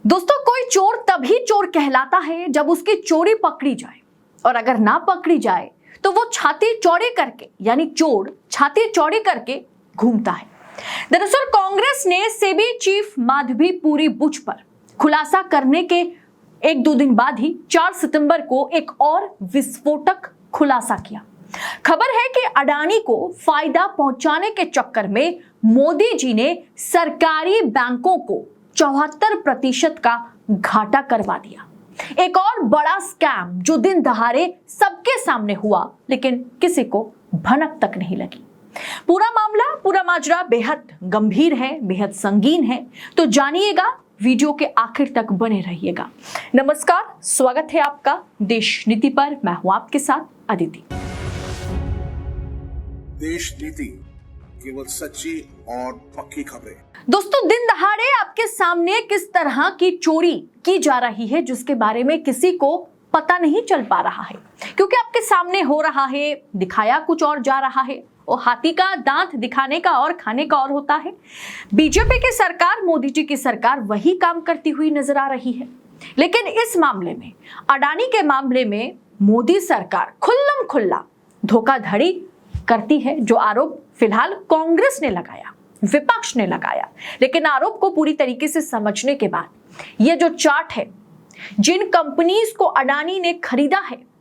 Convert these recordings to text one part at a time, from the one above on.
दोस्तों, कोई चोर तभी चोर कहलाता है जब उसकी चोरी पकड़ी जाए, और अगर ना पकड़ी जाए तो वो छाती चौड़ी करके, यानी चोर छाती चौड़ी करके घूमता है। दरअसल कांग्रेस ने सेबी चीफ माधवीपुरी बुच पर खुलासा करने के एक दो दिन बाद ही 4 सितंबर को एक और विस्फोटक खुलासा किया। खबर है कि अडानी को फायदा पहुंचाने के चक्कर में मोदी जी ने सरकारी बैंकों को 74% का घाटा करवा दिया। एक और बड़ा स्कैम जो दिन दहाड़े सबके सामने हुआ, लेकिन किसी को भनक तक नहीं लगी। पूरा मामला, पूरा माजरा बेहद गंभीर है, बेहद संगीन है, तो जानिएगा, वीडियो के आखिर तक बने रहिएगा। नमस्कार, स्वागत है आपका देश नीति पर। मैं हूं आपके साथ अदिति। देश नीति, केवल सच्ची और पक्की खबरें। दोस्तों, दिन दहाड़े आपके सामने किस तरह की चोरी की जा रही है जिसके बारे में किसी को पता नहीं चल पा रहा है, क्योंकि आपके सामने हो रहा है, दिखाया कुछ और जा रहा है। वो हाथी का दांत दिखाने का और खाने का और होता है। बीजेपी की सरकार, मोदी जी की सरकार वही काम करती हुई नजर आ रही है। लेकिन इस मामले में, अडानी के मामले में, मोदी सरकार खुल्लम खुल्ला धोखाधड़ी करती है, जो आरोप फिलहाल कांग्रेस ने लगाया, विपक्ष ने लगाया। लेकिन आरोप को पूरी तरीके से समझने के बाद ये जो चार्ट है, जिन कंपनीज को अडानी ने खरीदा है,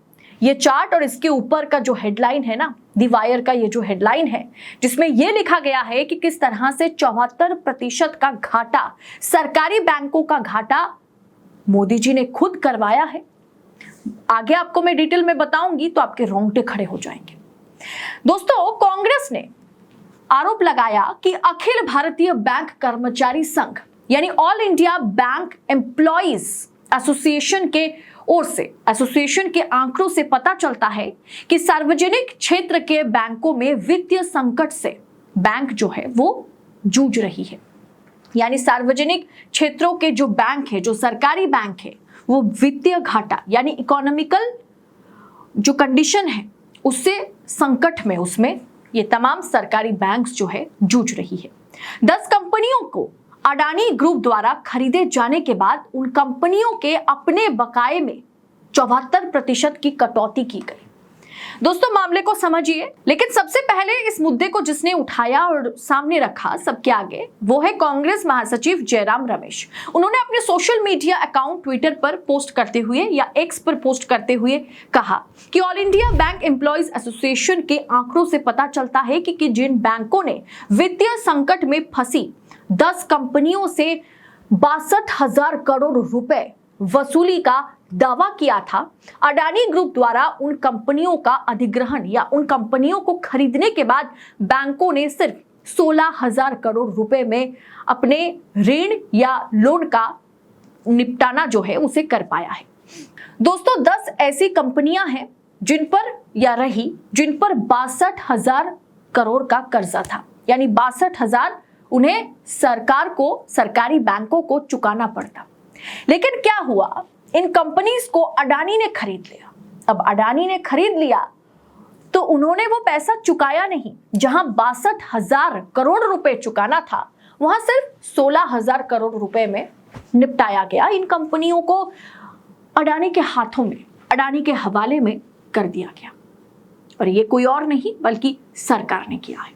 ये चार्ट और इसके ऊपर का जो हेडलाइन है ना, दी वायर का ये जो हेडलाइन है, जिसमें ये लिखा गया है कि किस तरह से 74% का घाटा, सरकारी बैंकों का घाटा मोदी जी ने खुद करवाया है। आगे आपको मैं डिटेल में बताऊंगी तो आपके रोंगटे खड़े हो जाएंगे। दोस्तों, कांग्रेस ने आरोप लगाया कि अखिल भारतीय बैंक कर्मचारी संघ, यानी all India bank employees association के ओर से, एसोसिएशन के आंकड़ों से पता चलता है कि सार्वजनिक क्षेत्र के बैंकों में वित्तीय संकट से बैंक जो है वो जूझ रही है। यानी सार्वजनिक क्षेत्रों के जो बैंक है, जो सरकारी बैंक है, वो वित्तीय घाटा यानी इकोनॉमिकल जो कंडीशन है उससे संकट में, उसमें ये तमाम सरकारी बैंक्स जो है जूझ रही है। 10 कंपनियों को अडानी ग्रुप द्वारा खरीदे जाने के बाद उन कंपनियों के अपने बकाये में 74% की कटौती की गई। दोस्तों, मामले को समझिए, लेकिन सबसे पहले इस मुद्दे को जिसने उठाया और सामने रखा सबके आगे, वो है कांग्रेस महासचिव जयराम रमेश। उन्होंने अपने सोशल मीडिया अकाउंट ट्विटर पर पोस्ट करते हुए या एक्स पर पोस्ट करते हुए कहा कि all India bank employees association के आंकड़ों से पता चलता है कि जिन बैंकों ने वित्तीय संकट में फंसी 10 कंपनियों से 62,000 करोड़ रुपए वसूली का दावा किया था, अडानी ग्रुप द्वारा उन कंपनियों का अधिग्रहण या उन कंपनियों को खरीदने के बाद बैंकों ने सिर्फ 16,000 करोड़ रुपए में अपने ऋण या लोन का निपटाना जो है उसे कर पाया है। दोस्तों, 10 ऐसी कंपनियां हैं जिन पर 62,000 करोड़ का कर्जा था, यानी 62,000 उन्हें सरकार को, सरकारी बैंकों को चुकाना पड़ता। लेकिन क्या हुआ, इन कंपनीज को अडानी ने खरीद लिया। अब अडानी ने खरीद लिया तो उन्होंने वो पैसा चुकाया नहीं। जहां 62,000 करोड़ रुपए चुकाना था, वहां सिर्फ 16,000 करोड़ रुपए में निपटाया गया। इन कंपनियों को अडानी के हाथों में, अडानी के हवाले में कर दिया गया, और ये कोई और नहीं बल्कि सरकार ने किया है।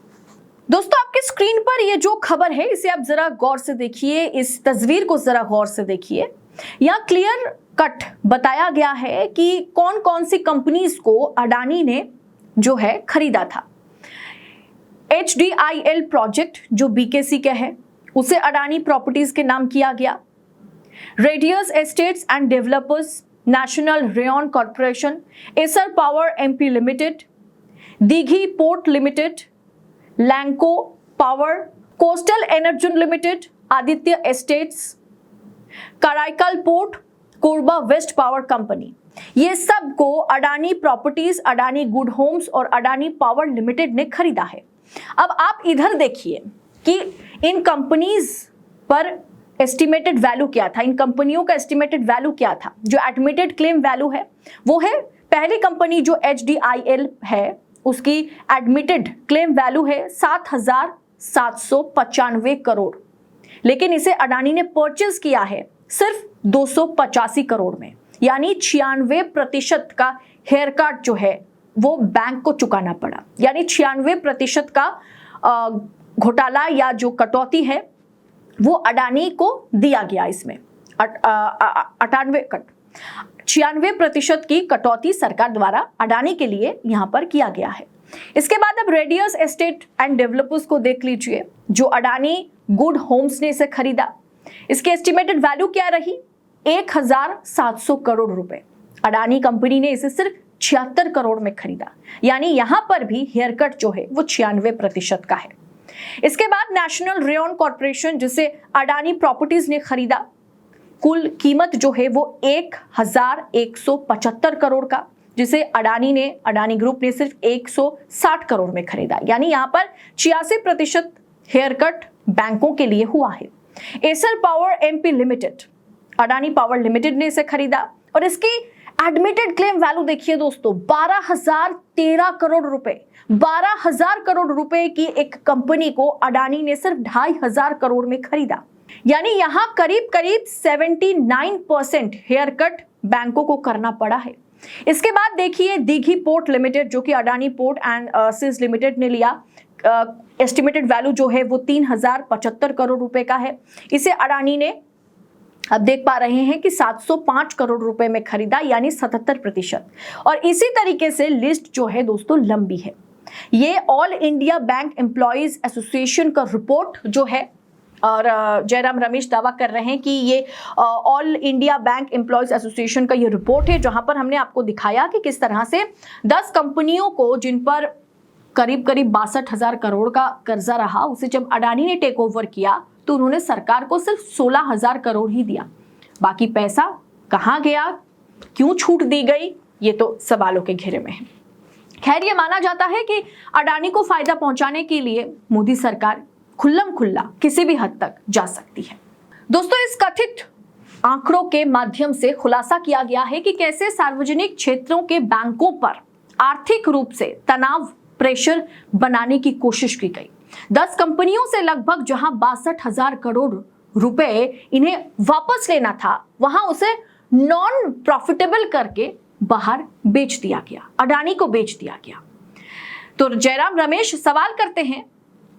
दोस्तों, आपके स्क्रीन पर ये जो खबर है, इसे आप जरा गौर से देखिए, इस तस्वीर को जरा गौर से देखिए। यहाँ क्लियर कट बताया गया है कि कौन कौन सी कंपनीज को अडानी ने जो है खरीदा था। HDIL प्रोजेक्ट जो BKC के है, उसे अडानी प्रॉपर्टीज के नाम किया गया। Radius estates and developers, national rayon corporation, Essar power MP limited, Dighi port limited, Lanco power, coastal energy limited, Aditya estates, Karaikal port, Korba west power company, ये सब को Adani properties, Adani good homes और अडानी पावर लिमिटेड ने खरीदा है। अब आप इधर देखिए कि इन कंपनीज पर एस्टिमेटेड वैल्यू क्या था, इन कंपनियों का एस्टिमेटेड वैल्यू क्या था। जो एडमिटेड क्लेम वैल्यू है वो है, पहली कंपनी जो HDIL है उसकी एडमिटेड क्लेम वैल्यू है 7,795 करोड़, लेकिन इसे अडानी ने परचेज किया है सिर्फ 285 करोड़ में, यानी 96% का हेयर कट जो है वो बैंक को चुकाना पड़ा। यानी 96% का घोटाला या जो कटौती है वो अडानी को दिया गया। इसमें 96% की कटौती सरकार द्वारा अडानी के लिए यहां पर किया गया है। इसके बाद अब रेडियस एस्टेट एंड डेवलपर्स को देख लीजिए, जो अडानी गुड होम्स ने इसे खरीदा। इसकी एस्टिमेटेड वैल्यू क्या रही? 1700 करोड़ रुपए। अडानी कंपनी ने इसे सिर्फ 76 करोड़ में खरीदा, यानी यहां पर भी हेयर कट जो है वो 96% का है। इसके बाद नेशनल रेयन कॉर्पोरेशन, जिसे अडानी प्रॉपर्टीज ने खरीदा, कुल कीमत जो है वो 1175 करोड़ का, जिसे अडानी ग्रुप ने सिर्फ 160 करोड़ में खरीदा। यानी यहां पर 86% हेयर कट बैंकों के लिए हुआ है। Acer power MP limited, Adani power limited ने इसे खरीदा और इसकी एडमिटेड क्लेम वैल्यू देखिए दोस्तों, 12,013 करोड़ रुपए। 12,000 करोड़ रुपए की एक कंपनी को अडानी ने सिर्फ 2,500 करोड़ में खरीदा। यानी यहां करीब करीब 79% हेयर कट बैंकों को करना पड़ा है। इसके बाद देखिए दीघी पोर्ट लिमिटेड, जो कि Adani port and SEZ limited ने लिया। एस्टिमेटेड वैल्यू जो है वो 3,075 करोड़ रुपए का है। इसे अडानी ने अब देख पा रहे हैं कि 705 करोड़ रुपए में खरीदा, यानी 77%। और इसी तरीके से लिस्ट जो है दोस्तों लंबी है। ये all India bank employees association का रिपोर्ट जो है, और जयराम रमेश दावा कर रहे हैं कि ये all India bank employees association का ये रिपोर्ट है, जहां पर हमने आपको दिखाया कि किस तरह से 10 कंपनियों को, जिन पर करीब करीब 62,000 करोड़ का कर्जा रहा, उसे जब अडानी ने टेक ओवर किया तो उन्होंने सरकार को सिर्फ 16,000 करोड़ ही दिया। बाकी पैसा कहां गया, क्यों छूट दी गई, ये तो सवालों के घेरे में है। खैर, ये माना जाता है कि अडानी को फायदा पहुंचाने के लिए मोदी सरकार खुल्लम खुल्ला किसी भी हद तक जा सकती है। दोस्तों, इस कथित आंकड़ों के माध्यम से खुलासा किया गया है कि कैसे सार्वजनिक क्षेत्रों के बैंकों पर आर्थिक रूप से तनाव, प्रेशर बनाने की कोशिश की गई। 10 कंपनियों से लगभग जहां 62,000 करोड़ रुपए इन्हें वापस लेना था, वहां उसे नॉन प्रॉफिटेबल करके बाहर बेच दिया गया, अडानी को बेच दिया गया। तो जयराम रमेश सवाल करते हैं,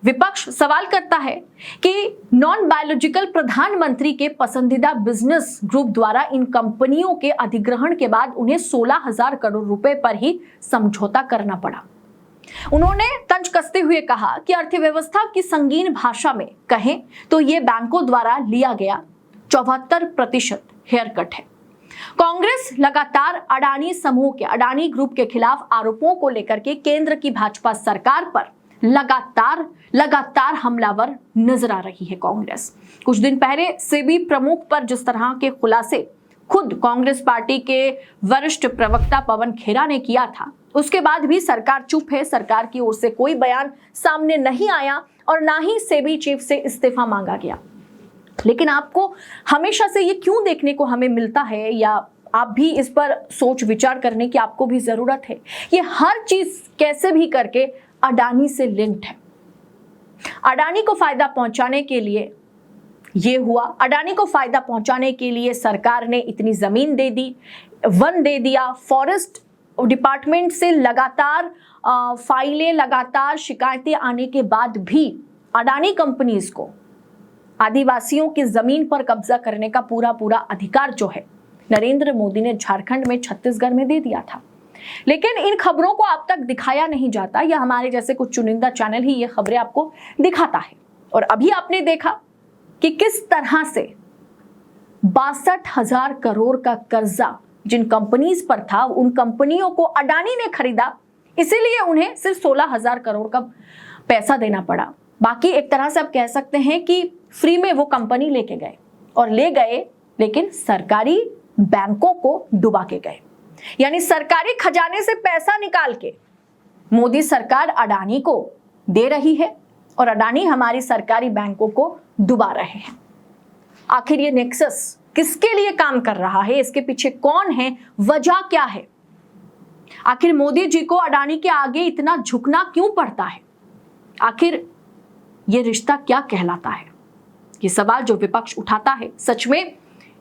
विपक्ष सवाल करता है कि नॉन बायोलॉजिकल प्रधानमंत्री के पसंदीदा बिजनेस ग्रुप द्वारा इन कंपनियों के अधिग्रहण के बाद उन्हें 16,000 करोड़ रुपए पर ही समझौता करना पड़ा। उन्होंने तंज कसते हुए कहा कि अर्थव्यवस्था की संगीन भाषा में कहें तो यह बैंकों द्वारा लिया गया 74% हेयर कट है। कांग्रेस लगातार अडानी समूह के, अडानी ग्रुप के खिलाफ आरोपों को लेकर के केंद्र की भाजपा सरकार पर लगातार हमलावर नजर आ रही है। कांग्रेस कुछ दिन पहले सेबी प्रमुख पर जिस तरह के खुलासे खुद कांग्रेस पार्टी के वरिष्ठ प्रवक्ता पवन खेरा ने किया था, उसके बाद भी सरकार चुप है। सरकार की ओर से कोई बयान सामने नहीं आया और ना ही सेबी चीफ से इस्तीफा मांगा गया। लेकिन आपको हमेशा से ये क्यों देखने को हमें मिलता है, या आप भी इस पर सोच विचार करने की आपको भी जरूरत है। ये हर चीज कैसे भी करके अडानी से लिंक्ड है। अडानी को फायदा पहुंचाने के लिए ये हुआ, अडानी को फायदा पहुंचाने के लिए सरकार ने इतनी जमीन दे दी, वन दे दिया, फॉरेस्ट डिपार्टमेंट से लगातार फाइलें, लगातार शिकायतें आने के बाद भी अडानी कंपनीज को आदिवासियों की जमीन पर कब्जा करने का पूरा अधिकार जो है नरेंद्र मोदी ने झारखंड में, छत्तीसगढ़ में दे दिया था। लेकिन इन खबरों को आप तक दिखाया नहीं जाता, या हमारे जैसे कुछ चुनिंदा चैनल ही ये खबरें आपको दिखाता है। और अभी आपने देखा कि किस तरह से 62,000 करोड़ का कर्जा जिन कंपनीज पर था, उन कंपनियों को अडानी ने खरीदा, इसीलिए उन्हें सिर्फ 16,000 करोड़ का पैसा देना पड़ा। बाकी एक तरह से आप कह सकते हैं कि फ्री में वो कंपनी लेके गए, और ले गए लेकिन सरकारी बैंकों को डुबा के गए। यानी सरकारी खजाने से पैसा निकाल के मोदी सरकार अडानी को दे रही है और अडानी हमारी सरकारी बैंकों को डुबा रहे हैं। आखिर ये नेक्सस किसके लिए काम कर रहा है, इसके पीछे कौन है, वजह क्या है? आखिर मोदी जी को अडानी के आगे इतना झुकना क्यों पड़ता है? आखिर ये रिश्ता क्या कहलाता है? ये सवाल जो विपक्ष उठाता है, सच में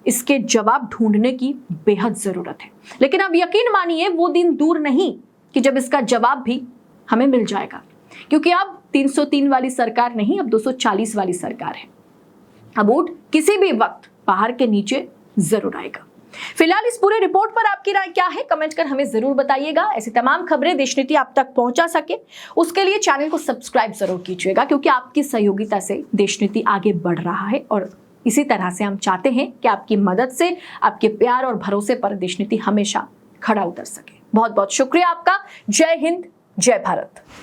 इसके जवाब ढूंढने की बेहद जरूरत है। लेकिन अब यकीन मानिए वो दिन दूर नहीं कि जब इसका जवाब भी हमें मिल जाएगा, क्योंकि अब 303 वाली सरकार नहीं, अब 240 वाली सरकार है। अब वोट किसी भी वक्त पहाड़ के नीचे जरूर आएगा। फिलहाल इस पूरे रिपोर्ट पर आपकी राय क्या है, कमेंट कर हमें जरूर बताइएगा। ऐसी तमाम खबरें देश नीति आप तक पहुंचा सके उसके लिए चैनल को सब्सक्राइब जरूर कीजिएगा, क्योंकि आपकी सहयोगिता से देश नीति आगे बढ़ रहा है और इसी तरह से हम चाहते हैं कि आपकी मदद से, आपके प्यार और भरोसे पर देश नीति हमेशा खड़ा उतर सके। बहुत बहुत शुक्रिया आपका। जय हिंद, जय भारत।